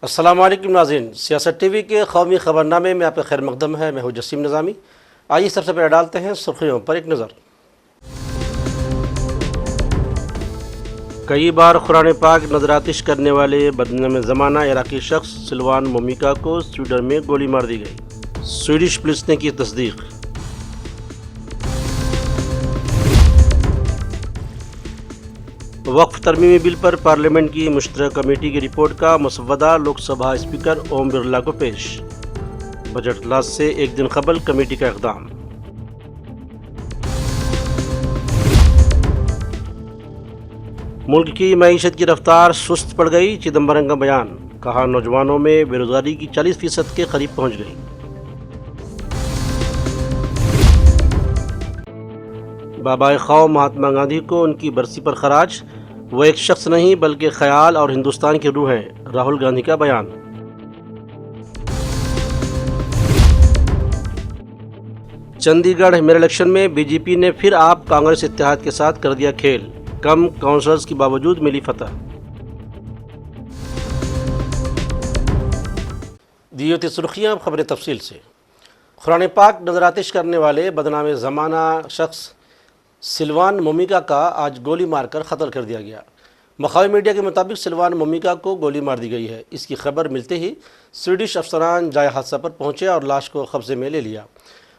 अस्सलाम वालेकुम नाज़रीन, सियासत टीवी के कौमी खबरनामे में आपका खैर मकदम है। मैं हूँ जसीम निज़ामी। आइए सबसे पहले डालते हैं सुर्खियों पर एक नज़र। कई बार कुरान पाक नजरातिश करने वाले बदनाम ज़माना इराकी शख्स सिलवान मोमिका को स्वीडन में गोली मार दी गई। स्वीडिश पुलिस ने की तस्दीक। वक्फ तरमीमी बिल पर पार्लियामेंट की मुश्तरका कमेटी की रिपोर्ट का मसवदा लोकसभा स्पीकर ओम बिरला को पेश। बजट इजलास से एक दिन कबल कमेटी का इक़दाम। मुल्क की मईशत की रफ्तार सुस्त पड़ गई, चिदम्बरम का बयान। कहा नौजवानों में बेरोजगारी की 40% के करीब पहुंच गई। बाबा ख़ौम महात्मा गांधी को उनकी बरसी पर खराज। वो एक शख्स नहीं बल्कि ख्याल और हिंदुस्तान की रूह हैं, राहुल गांधी का बयान। चंडीगढ़ मेयर इलेक्शन में बीजेपी ने फिर आप कांग्रेस इत्तेहाद के साथ कर दिया खेल। कम काउंसलर्स के बावजूद मिली फतह। दी होती सुर्खियां, खबरें तफसील से। कुरान पाक नजरातिश करने वाले बदनाम ज़माना शख्स सिलवान मोमिका का आज गोली मारकर कत्ल कर दिया गया। मकामी मीडिया के मुताबिक सिलवान मोमिका को गोली मार दी गई है। इसकी खबर मिलते ही स्वीडिश अफसरान जाए हादसा पर पहुंचे और लाश को कब्जे में ले लिया।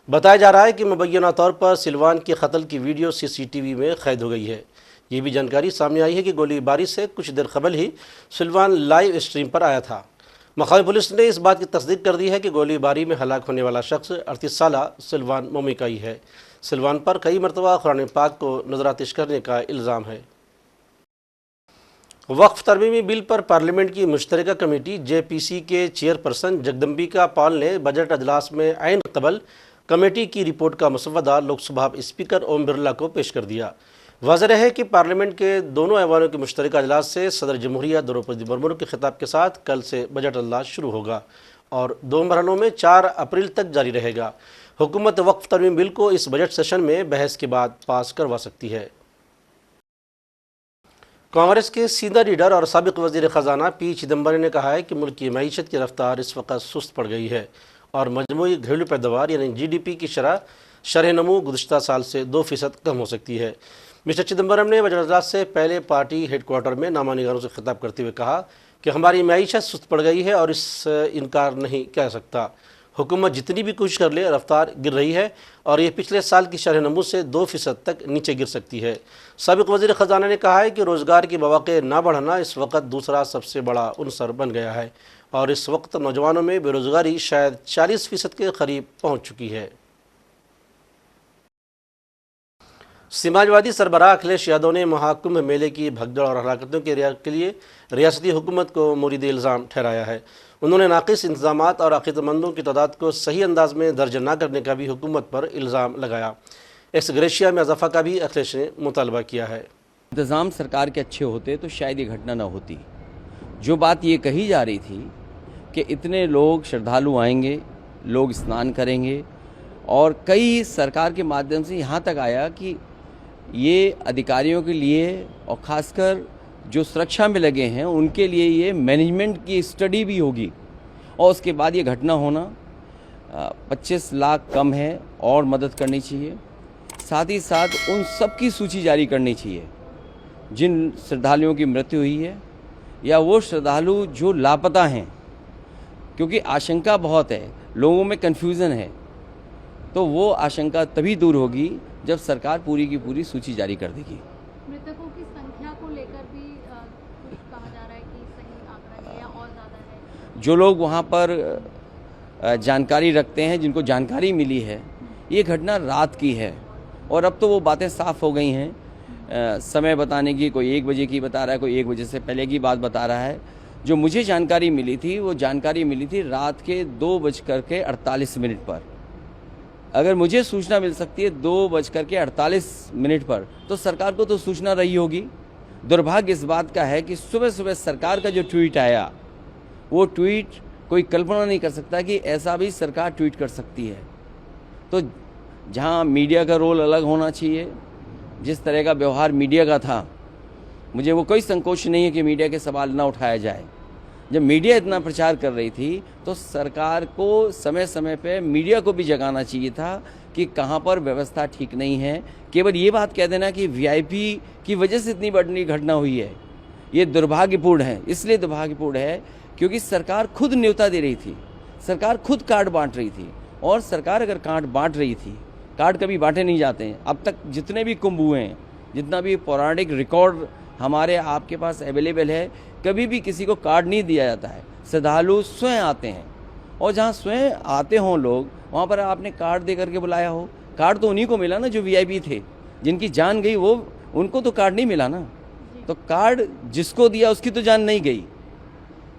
बताया जा रहा है कि मुबैना तौर पर सिलवान के कत्ल की वीडियो CCTV में कैद हो गई है। ये भी जानकारी सामने आई है कि गोलीबारी से कुछ देर कबल ही सिलवान लाइव स्ट्रीम पर आया था। मकामी पुलिस ने इस बात की तस्दीक कर दी है कि गोलीबारी में हलाक होने वाला शख्स 38 साला सिलवान मोमिका ही है। सिलवान पर कई मरतबा कुरान पाक को नजरातिश करने का इल्ज़ाम है। वक्फ तरमीमी बिल पर पार्लियामेंट की मुश्तरका कमेटी JPC के चेयरपर्सन जगदम्बिका पाल ने बजट अजलास में ऐन कबल कमेटी की रिपोर्ट का मसवदा लोकसभा स्पीकर ओम बिरला को पेश कर दिया। वाज़ेह है कि पार्लियामेंट के दोनों ऐवानों के मुश्तरका अजलास से सदर जमहूरिया द्रौपदी मुर्मू के खिताब के साथ कल से बजट अजलास शुरू होगा और 2 मरहलों में 4 अप्रैल तक जारी रहेगा। हुकूमत वक्फ तरमीम बिल को इस बजट सेशन में बहस के बाद पास करवा सकती है। कांग्रेस के सीनियर लीडर और साबिक वज़ीर ख़जाना P चिदम्बरम ने कहा है कि मुल्क की मईशत की रफ्तार इस वक्त सुस्त पड़ गई है और मजमूई घरेलू पैदावार यानी GDP की शरह नमू गुज़श्ता साल से 2% कम हो सकती है। मिस्टर चिदम्बरम ने बजट इजलास से पहले पार्टी हेडक्वार्टर में नामानिगारों से खिताब करते हुए कहा कि हमारी मईशत सुस्त पड़ गई है और इससे इनकार नहीं कह सकता। हुकूमत जितनी भी कोशिश कर ले रफ्तार गिर रही है और ये पिछले साल की शरह नमू से 2% तक नीचे गिर सकती है। साबिक वज़ीर ख़जाना ने कहा है कि रोज़गार के मौक़े ना बढ़ना इस वक्त दूसरा सबसे बड़ा अनसर बन गया है और इस वक्त नौजवानों में बेरोज़गारी शायद 40% के करीब पहुँच चुकी है। समाजवादी सरबराह अखिलेश यादव ने महाकुंभ मेले की भगदड़ और हलाकतों के लिए रियासती हुकूमत को मुरीद इल्ज़ाम ठहराया है। उन्होंने नाक़िस इंतज़ामात और अक़ीदतमंदों की तादाद को सही अंदाज में दर्ज न करने का भी हुकूमत पर इल्ज़ाम लगाया। एक्स ग्रेशिया में इजाफा का भी अखिलेश ने मुतालबा किया है। इंतज़ाम सरकार के अच्छे होते तो शायद ये घटना न होती। जो बात ये कही जा रही थी कि इतने लोग श्रद्धालु आएंगे, लोग स्नान करेंगे और कई सरकार के माध्यम से यहाँ तक आया कि ये अधिकारियों के लिए और ख़ासकर जो सुरक्षा में लगे हैं उनके लिए ये मैनेजमेंट की स्टडी भी होगी और उसके बाद ये घटना होना 25 लाख कम है और मदद करनी चाहिए। साथ ही साथ उन सब की सूची जारी करनी चाहिए जिन श्रद्धालुओं की मृत्यु हुई है या वो श्रद्धालु जो लापता हैं, क्योंकि आशंका बहुत है, लोगों में कन्फ्यूज़न है। तो वो आशंका तभी दूर होगी जब सरकार पूरी की पूरी सूची जारी कर देगी। मृतकों की संख्या को लेकर भी कुछ कहा जा रहा है कि सही आंकड़ा है या और ज़्यादा है। जो लोग वहाँ पर जानकारी रखते हैं, जिनको जानकारी मिली है, ये घटना रात की है और अब तो वो बातें साफ़ हो गई हैं। समय बताने की, कोई 1 बजे की बता रहा है, कोई 1 बजे से पहले की बात बता रहा है। जो मुझे जानकारी मिली थी वो जानकारी मिली थी रात के 2:48 पर। अगर मुझे सूचना मिल सकती है 2:48 पर तो सरकार को तो सूचना रही होगी। दुर्भाग्य इस बात का है कि सुबह सुबह सरकार का जो ट्वीट आया वो ट्वीट कोई कल्पना नहीं कर सकता कि ऐसा भी सरकार ट्वीट कर सकती है। तो जहां मीडिया का रोल अलग होना चाहिए, जिस तरह का व्यवहार मीडिया का था, मुझे वो कोई संकोच नहीं है कि मीडिया के सवाल ना उठाया जाए, जब मीडिया इतना प्रचार कर रही थी तो सरकार को समय समय पे मीडिया को भी जगाना चाहिए था कि कहाँ पर व्यवस्था ठीक नहीं है। केवल ये बात कह देना कि वीआईपी की वजह से इतनी बड़ी घटना हुई है, ये दुर्भाग्यपूर्ण है। इसलिए दुर्भाग्यपूर्ण है क्योंकि सरकार खुद न्योता दे रही थी, सरकार खुद कार्ड बांट रही थी। और सरकार अगर कार्ड बांट रही थी, कार्ड कभी बांटे नहीं जाते हैं। अब तक जितने भी कुंभ हुए हैं, जितना भी पौराणिक रिकॉर्ड हमारे आपके पास अवेलेबल है, कभी भी किसी को कार्ड नहीं दिया जाता है। श्रद्धालु स्वयं आते हैं और जहाँ स्वयं आते हों लोग, वहाँ पर आपने कार्ड दे करके बुलाया हो। कार्ड तो उन्हीं को मिला ना जो वीआईपी थे, जिनकी जान गई वो, उनको तो कार्ड नहीं मिला ना। तो कार्ड जिसको दिया उसकी तो जान नहीं गई।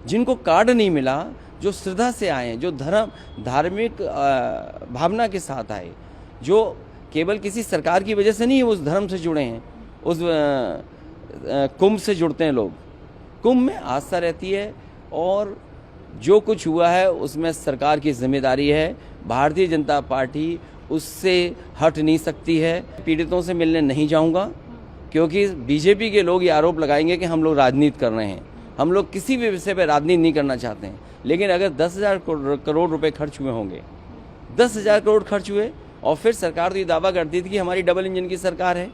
जिनको कार्ड नहीं मिला, जो श्रद्धा से आए, जो धार्मिक भावना के साथ आए, जो केवल किसी सरकार की वजह से नहीं उस धर्म से जुड़े हैं, उस कुंभ से जुड़ते हैं लोग। कुंभ में आस्था रहती है और जो कुछ हुआ है उसमें सरकार की जिम्मेदारी है। भारतीय जनता पार्टी उससे हट नहीं सकती है। पीड़ितों से मिलने नहीं जाऊंगा क्योंकि बीजेपी के लोग ये आरोप लगाएंगे कि हम लोग राजनीति कर रहे हैं। हम लोग किसी भी विषय पर राजनीति नहीं करना चाहते हैं। लेकिन अगर 10,000 करोड़ रुपए खर्च हुए होंगे, 10,000 करोड़ खर्च हुए, और फिर सरकार तो ये दावा करती थी कि हमारी डबल इंजन की सरकार है।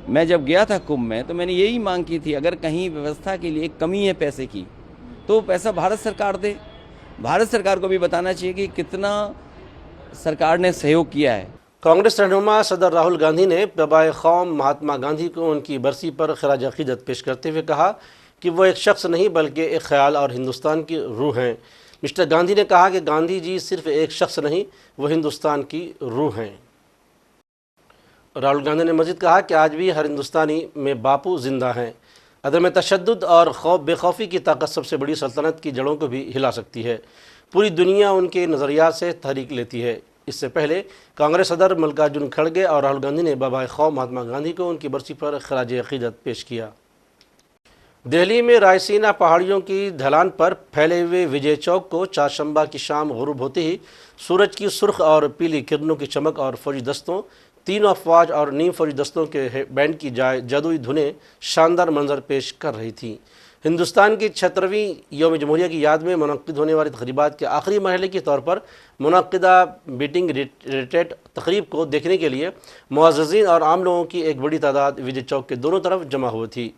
मैं जब गया था कुंभ में तो मैंने यही मांग की थी, अगर कहीं व्यवस्था के लिए कमी है पैसे की तो पैसा भारत सरकार दे। भारत सरकार को भी बताना चाहिए कि कितना सरकार ने सहयोग किया है। कांग्रेस रहनुमा सदर राहुल गांधी ने बाबाए कौम महात्मा गांधी को उनकी बरसी पर खराज अकीदत पेश करते हुए कहा कि वो एक शख्स नहीं बल्कि एक ख्याल और हिंदुस्तान की रूह हैं। मिस्टर गांधी ने कहा कि गांधी जी सिर्फ एक शख्स नहीं, वो हिंदुस्तान की रूह हैं। राहुल गांधी ने मज़ीद कहा कि आज भी हर हिंदुस्तानी में बापू जिंदा हैं। अदम तशद्दुद और बेखौफी की ताकत सबसे बड़ी सल्तनत की जड़ों को भी हिला सकती है। पूरी दुनिया उनके नज़रियात से तहरीक लेती है। इससे पहले कांग्रेस सदर मल्लिकार्जुन खड़गे और राहुल गांधी ने बाबाए कौम महात्मा गांधी को उनकी बरसी पर खराज अकीदत पेश किया। दिल्ली में रायसीना पहाड़ियों की ढलान पर फैले हुए विजय चौक को चारशंबा की शाम गुरूब होते ही सूरज की सुर्ख और पीली किरणों की चमक और फौजी दस्तों, तीनों अफवाज और नीम फौजी दस्तों के बैंड की जादुई धुनें शानदार मंजर पेश कर रही थीं। हिंदुस्तान की 76वीं यौम जमहूरिया की याद में मुनक्किद होने वाली तकरीबात के आखिरी मरहले के तौर पर मुनक्किदा बीटिंग रिट्रीट तकरीब को देखने के लिए मुअज़्ज़िज़ीन और आम लोगों की एक बड़ी तादाद विजय चौक के दोनों तरफ जमा हुई थी।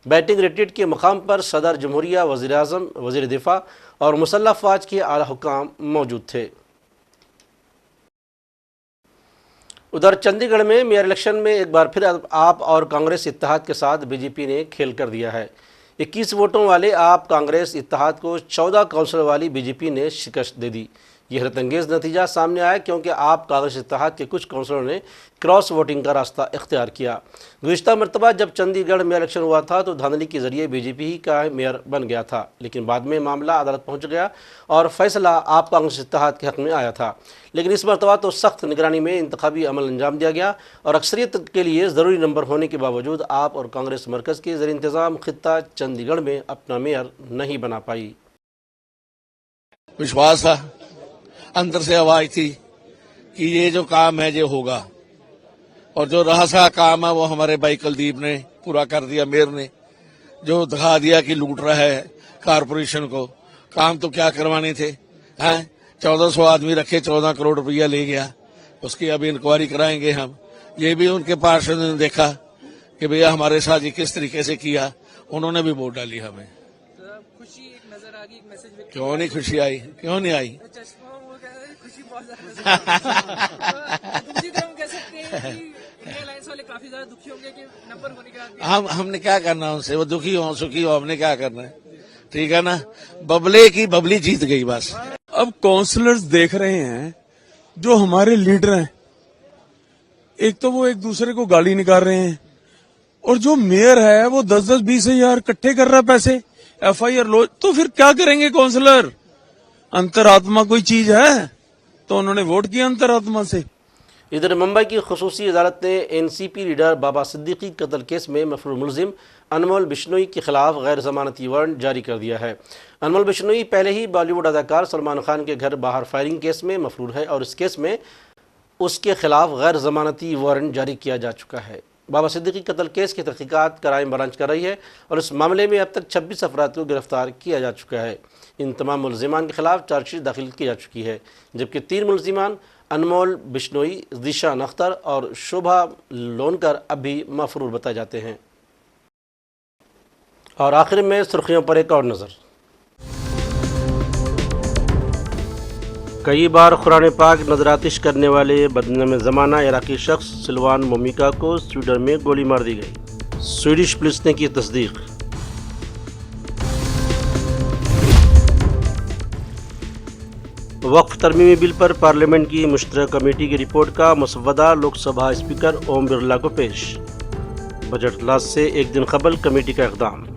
बैटिंग रिट्रीट के मकाम पर सदर जमहूरिया, वज़ीर आज़म, वज़ीर दिफा और मुसल्लह अफ़वाज के आला हुक्काम मौजूद थे। उधर चंडीगढ़ में मेयर इलेक्शन में एक बार फिर आप और कांग्रेस इत्तेहाद के साथ बीजेपी ने खेल कर दिया है। 21 वोटों वाले आप कांग्रेस इत्तेहाद को 14 काउंसिल वाली बीजेपी ने शिकस्त दे दी। यह हैरतअंगेज़ नतीजा सामने आया क्योंकि आप कांग्रेस इत्तेहाद के कुछ काउंसिलरों ने क्रॉस वोटिंग का रास्ता इख्तियार किया। गुज़िश्ता मरतबा जब चंडीगढ़ मेयर इलेक्शन हुआ था तो धांधली के ज़रिए बीजेपी ही का मेयर बन गया था, लेकिन बाद में मामला अदालत पहुंच गया और फैसला आप कांग्रेस इत्तेहाद के हक़ में आया था। लेकिन इस मरतबा तो सख्त निगरानी में इंतखाबी अमल अंजाम दिया गया और अक्सरियत के लिए ज़रूरी नंबर होने के बावजूद आप और कांग्रेस मरकज़ के ज़ेर इंतज़ाम खित्ता चंडीगढ़ में अपना मेयर नहीं बना पाई। विश्वास था, अंदर से आवाज थी कि ये जो काम है ये होगा, और जो रहा सा काम है वो हमारे भाई कुलदीप ने पूरा कर दिया। मेयर ने जो दिखा दिया कि लूट रहा है कारपोरेशन को, काम तो क्या करवाने थे हैं। 1400 आदमी रखे, 14 करोड़ रुपया ले गया, उसकी अभी इंक्वायरी कराएंगे हम। ये भी उनके पार्षद ने देखा कि भैया हमारे साथ ये किस तरीके से किया, उन्होंने भी वोट डाली हमें। खुशी एक नजर आ गई, एक मैसेज क्यों नहीं खुशी आई, क्यों नहीं आई? खुशी बहुत ज्यादा। दूसरी तरफ हम कह सकते हैं कि इंडिया अलायंस वाले काफी ज्यादा दुखी होंगे कि नंबर होने के बाद हमने क्या करना उनसे, वो दुखी हो सुखी हो, हमने क्या करना है, ठीक है ना। बबले की बबली जीत गई बस। अब काउंसलर्स देख रहे हैं जो हमारे लीडर हैं, एक तो वो एक दूसरे को गाली निकाल रहे हैं, और जो मेयर है वो 10-20 हजार इकट्ठे कर रहा है पैसे, FIR लो, तो फिर क्या करेंगे काउंसलर? अंतरात्मा कोई चीज है तो उन्होंने वोट किया अंतरात्मा से। इधर मुंबई की खुसूसी अदालत ने NCP लीडर बाबा सिद्दीकी कत्ल केस में मफरूर मुलजिम अनमोल बिश्नोई के खिलाफ गैर जमानती वारंट जारी कर दिया है। अनमोल बिश्नोई पहले ही बॉलीवुड अदाकार सलमान खान के घर बाहर फायरिंग केस में मफरूर है और इस केस में उसके खिलाफ गैर जमानती वारंट जारी किया जा चुका है। बाबा सिद्दीकी कत्ल केस की तहकीकात क्राइम ब्रांच कर रही है और इस मामले में अब तक 26 अफराद को गिरफ्तार किया जा चुका है। इन तमाम मुलजिमान के खिलाफ चार्जशीट दाखिल की जा चुकी है, जबकि 3 मुलजिमान अनमोल बिश्नोई, ज़ीशान अख्तर और शोभा लोनकर अब भी मफरूर बताए जाते हैं। और आखिर में सुर्खियों पर एक और नज़र। कई बार कुरान पाक नजरातिश करने वाले बदनाम ज़माना इराकी शख्स सिलवान मोमिका को स्वीडन में गोली मार दी गई। स्वीडिश पुलिस ने की तस्दीक। वक्फ तरमीमी बिल पर पार्लियामेंट की मुश्तरका कमेटी की रिपोर्ट का मसवदा लोकसभा स्पीकर ओम बिरला को पेश। बजट इजलास से एक दिन कबल कमेटी का इक़दाम।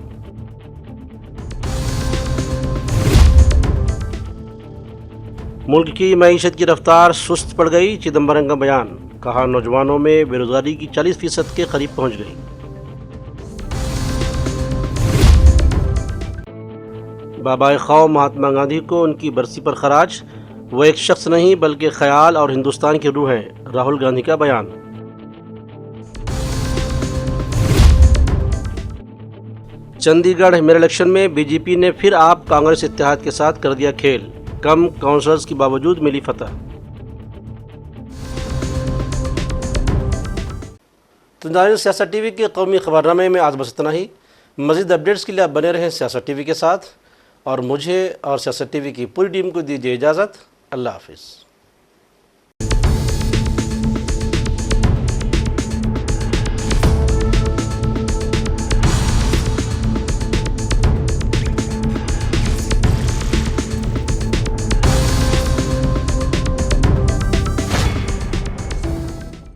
मुल्क की मईशत की रफ्तार सुस्त पड़ गई, चिदम्बरम का बयान। कहा नौजवानों में बेरोजगारी की 40% के करीब पहुंच गई। बाबा ख़ौम महात्मा गांधी को उनकी बरसी पर खराज। वो एक शख्स नहीं बल्कि ख्याल और हिंदुस्तान की रूह है, राहुल गांधी का बयान। चंडीगढ़ मेयर इलेक्शन में बीजेपी ने फिर आप कांग्रेस इत्तेहाद के साथ कर दिया खेल। कम काउंसलर्स के बावजूद मिली फतह। तो नाज़रीन, सियासत टीवी के कौमी खबरनामे में आज बस इतना ही। मज़ीद अपडेट्स के लिए आप बने रहें सियासत टीवी के साथ और मुझे और सियासत टीवी की पूरी टीम को दीजिए इजाज़त। अल्लाह हाफिज़।